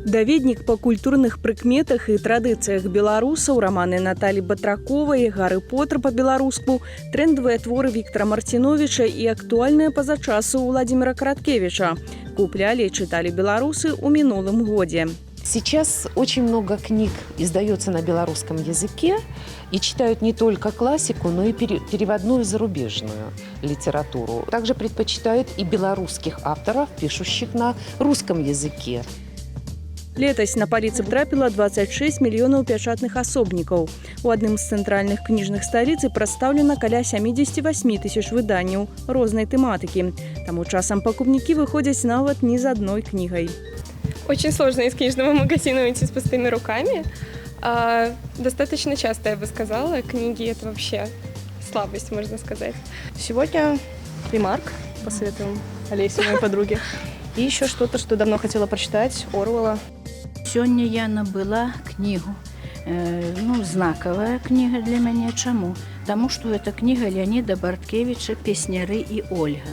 Даведнік па культурных прыкметах і традыцыях беларусаў, раманы Наталі Батраковай, Гары Потэр па-беларуску, трэндавыя творы Віктара Марціновіча і актуальныя па-за часу Владзіміра Караткевіча куплялі і чыталі беларусы ў мінулым годзе. Сейчас очень много книг издается на белорусском языке и читают не только классику, но и переводную зарубежную литературу. Также предпочитают и белорусских авторов, пишущих на русском языке. Летась на паліцы трапіла 26 мільёнаў пячатных асобнікаў. У адным з цэнтральных кніжных сталіцы прадстаўлена каля 78 тысяч выданняў рознай тэматыкі. Таму часам пакупнікі выходзяць нават не з адной кнігай. Очень сложно из книжного магазина уйти с пустыми руками. Достаточно часто, я бы сказала. Книги – это вообще слабость, можно сказать. Сегодня Ремарк посоветуем Олесе, моей подруге. И еще что-то, что давно хотела прочитать, Оруэлла. Сегодня я набыла книгу. Знаковая книга для меня. Чему? Потому что это книга Леонида Барткевича «Песняры и Ольга».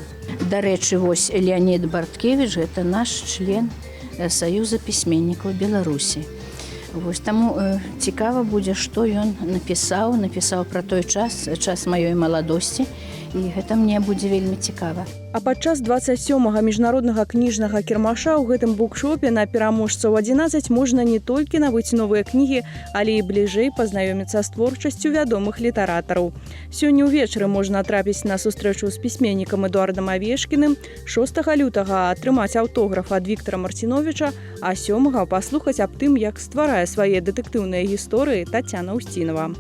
До речи, вось Леонид Барткевич – это наш член Союза письменников Беларуси. Вось таму цікава будзе, што ён напісаў пра той час маёй маладосці, і гэта мне будзе вельмі цікава. А падчас 27-га міжнароднага кніжнага кірмаша ў гэтым букшопе на пераможцаў 11 можна не толькі набыць новыя кнігі, але і бліжэй пазнаёміцца з творчасцю вядомых літаратараў. Сёння ўвечары можна трапіць на сустрэчу з пісьменнікам Эдуардам Авешкіным, 6 лютага атрымаць аўтограф ад Віктара Марціновіча, а 7-га паслухаць аб тым, як стварае свае дэтэктыўныя гісторыі Тацяна Устінова.